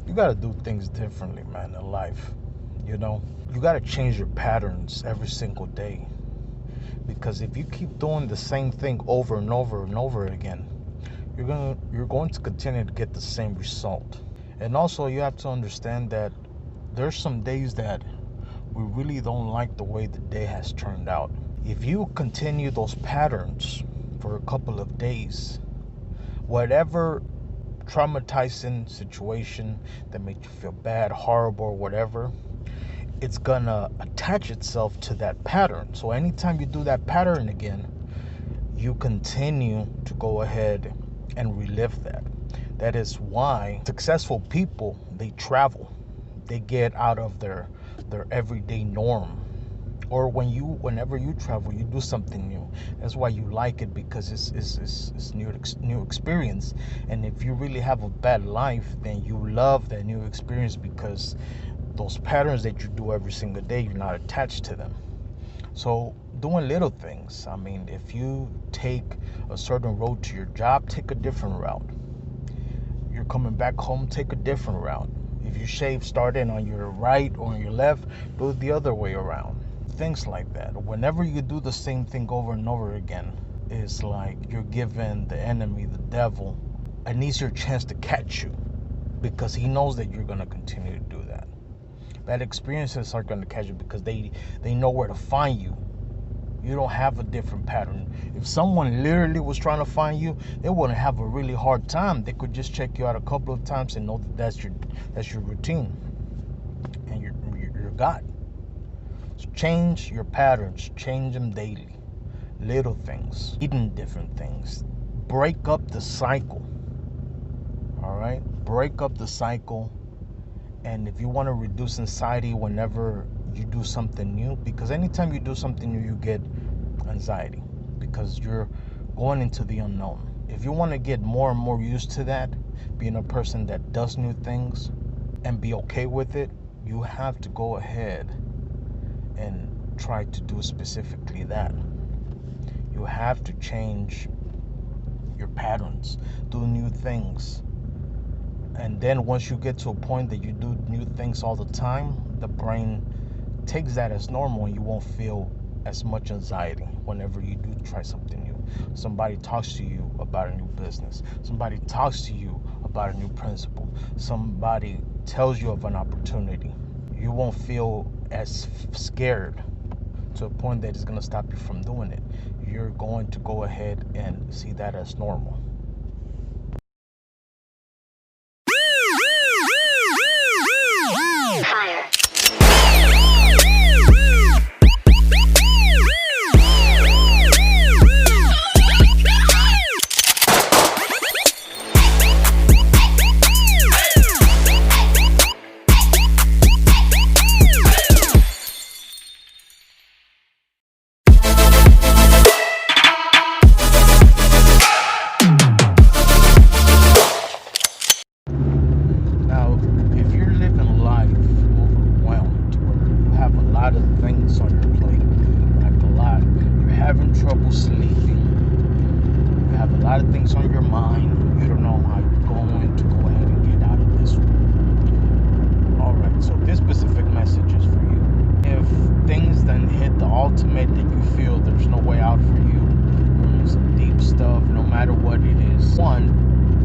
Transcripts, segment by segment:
You got to do things differently, man, in life. You know, you got to change your patterns every single day. Because if you keep doing the same thing over and over and over again, you're going to continue to get the same result. And also, you have to understand that there's some days that we really don't like the way the day has turned out. If you continue those patterns for a couple of days, whatever traumatizing situation that made you feel bad, horrible, or whatever, it's gonna attach itself to that pattern. So anytime you do that pattern again, you continue to go ahead and relive that. That is why successful people, they travel. They get out of their everyday norm. Or whenever you travel, you do something new. That's why you like it, because it's new experience. And if you really have a bad life, then you love that new experience, because those patterns that you do every single day, you're not attached to them. So doing little things. I mean, if you take a certain road to your job, take a different route. You're coming back home, take a different route. If you shave, start in on your right or on your left, do it the other way around. Things like that. Whenever you do the same thing over and over again, it's like you're giving the enemy, the devil, an easier chance to catch you, because he knows that you're going to continue to do that. Bad experiences are going to catch you because they know where to find you. You don't have a different pattern. If someone literally was trying to find you, they wouldn't have a really hard time. They could just check you out a couple of times and know that that's your routine, and you're God. So change your patterns, change them daily. Little things, eating different things. Break up the cycle. All right? Break up the cycle. And if you want to reduce anxiety whenever you do something new, because anytime you do something new, you get anxiety, because you're going into the unknown. If you want to get more and more used to that, being a person that does new things and be okay with it, you have to go ahead and try to do specifically that. You have to change your patterns, do new things. And then once you get to a point that you do new things all the time, the brain takes that as normal, and you won't feel as much anxiety whenever you do try something new. Somebody talks to you about a new business. Somebody talks to you about a new principle. Somebody tells you of an opportunity. You won't feel as scared to a point that it's going to stop you from doing it. You're going to go ahead and see that as normal. Now, if you're living life overwhelmed, where you have a lot of things on your plate, like a lot, you're having trouble sleeping, you have a lot of things on your mind, you don't know how you're going to go ahead and get out of this one. Alright, so this specific message is for you. If things then hit the ultimate that you feel there's no way out for you, doing some deep stuff, no matter what it is, one,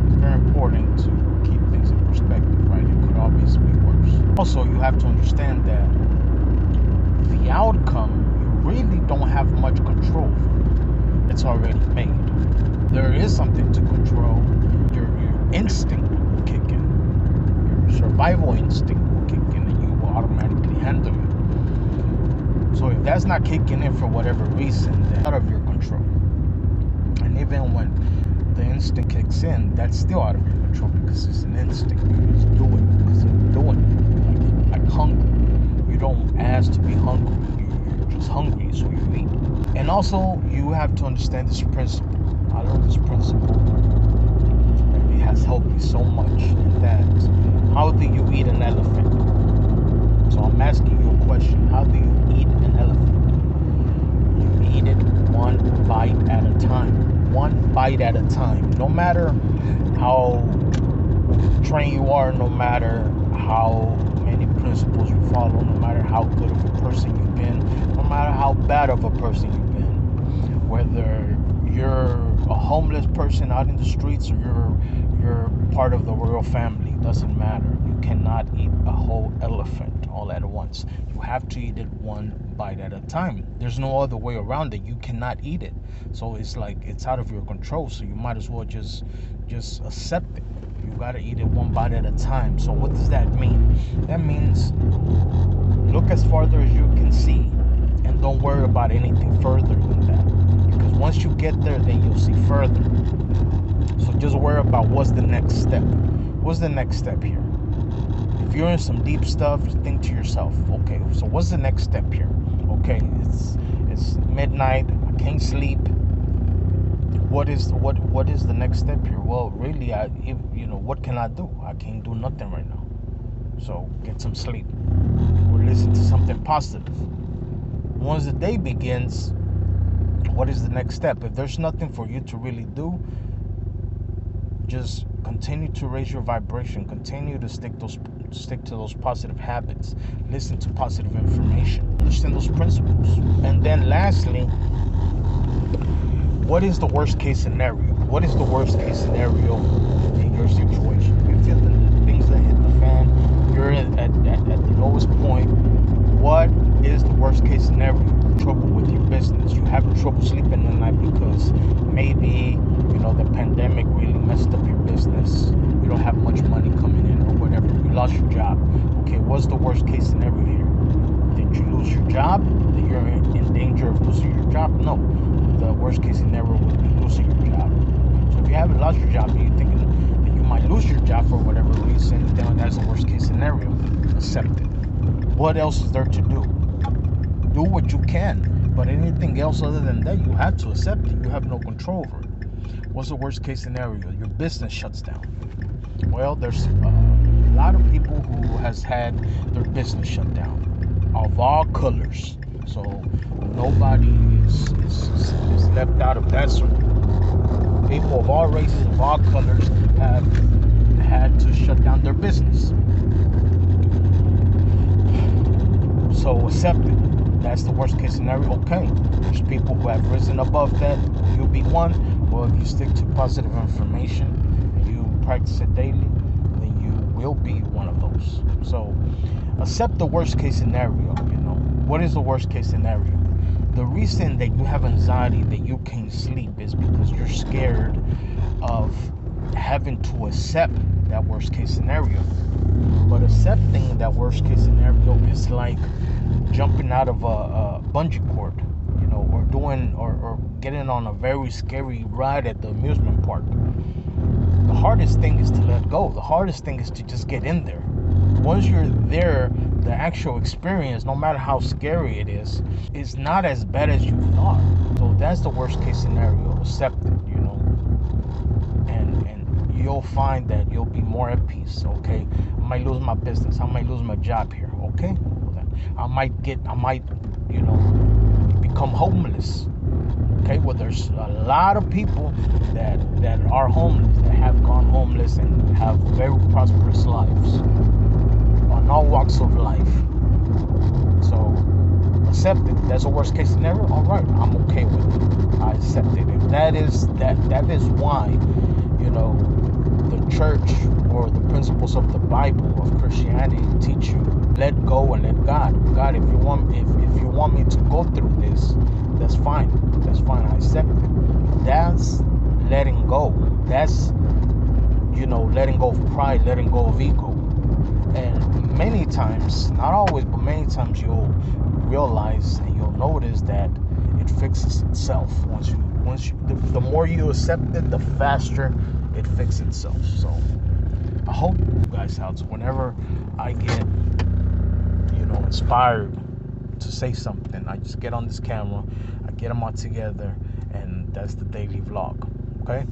it's very important to keep things in perspective, right? It could always be worse. Also, you have to understand that the outcome, you really don't have much control over. It's already made. There is something to control. Your instinct will kick in. Your survival instinct will kick in, and you will automatically handle it. So if that's not kicking in for whatever reason, then it's out of your control. And even when the instinct kicks in, that's still out of your control, because it's an instinct. You just do it because you're doing it. Like hunger. You don't ask to be hungry. You're just hungry, so you eat. And also, you have to understand this principle. I learned this principle, and it has helped me so much. In that, how do you eat an elephant? So I'm asking you a question. How do you eat an elephant? You eat it one bite at a time. One bite at a time. No matter how trained you are, no matter how many principles you follow, no matter how good of a person you've been, no matter how bad of a person you've been, whether you're a homeless person out in the streets or you're part of the royal family, doesn't matter. You cannot eat a whole elephant all at once. You have to eat it one bite at a time. There's no other way around it. You cannot eat it. So it's like it's out of your control. So you might as well just accept it. You gotta eat it one bite at a time. So what does that mean? That means look as farther as you can see and don't worry about anything further than that. Because once you get there, then you'll see further. So just worry about what's the next step. What's the next step here? If you're in some deep stuff, think to yourself, okay, so what's the next step here? Okay, it's midnight, I can't sleep. What is the next step here? Well, really, what can I do? I can't do nothing right now. So get some sleep or listen to something positive. Once the day begins, what is the next step? If there's nothing for you to really do, just continue to raise your vibration. Continue to stick to those positive habits. Listen to positive information. Understand those principles. And then lastly, what is the worst case scenario? What is the worst case scenario in your situation? You feel the things that hit the fan. You're at the lowest point. What is the worst case scenario? Trouble with your business. You having trouble sleeping at night because maybe the pandemic really messed up your business. You don't have much money coming in or whatever. You lost your job. Okay, what's the worst case scenario here? Did you lose your job? That you're in danger of losing your job? No. The worst case scenario would be losing your job. So if you haven't lost your job and you're thinking that you might lose your job for whatever reason, then that's the worst case scenario. Accept it. What else is there to do? Do what you can. But anything else other than that, you have to accept it. You have no control over it. What's the worst case scenario? Your business shuts down. Well, there's a lot of people who has had their business shut down of all colors. So nobody is left out of that circle. People of all races, of all colors have had to shut down their business. So accept it. That's the worst case scenario. Okay, there's people who have risen above that. You'll be one. Well, if you stick to positive information and you practice it daily, then you will be one of those. So accept the worst case scenario. What is the worst case scenario? The reason that you have anxiety, that you can't sleep, is because you're scared of having to accept that worst case scenario. But accepting that worst case scenario is like jumping out of a bungee cord, or getting on a very scary ride at the amusement park. The hardest thing is to let go. The hardest thing is to just get in there. Once you're there, the actual experience, no matter how scary it is not as bad as you thought. So that's the worst case scenario. Accept it, and you'll find that you'll be more at peace. Okay, I might lose my business. I might lose my job here. Okay, I might become homeless. Okay, well, there's a lot of people that are homeless, that have gone homeless and have very prosperous lives on all walks of life. So accept it. That's a worst case scenario. All right, I'm okay with it. I accept it. If that is why, the church or the principles of the Bible, of Christianity, teach you let go and let God. God, if you want me to go through this, that's fine. That's fine. I accept it. That's letting go. That's letting go of pride, letting go of ego. And many times, not always, but many times, you'll realize and you'll notice that it fixes itself. The more you accept it, the faster it fixes itself. So I hope you guys out. So whenever I get inspired to say something, I just get on this camera, I get them all together, and that's the daily vlog. Okay.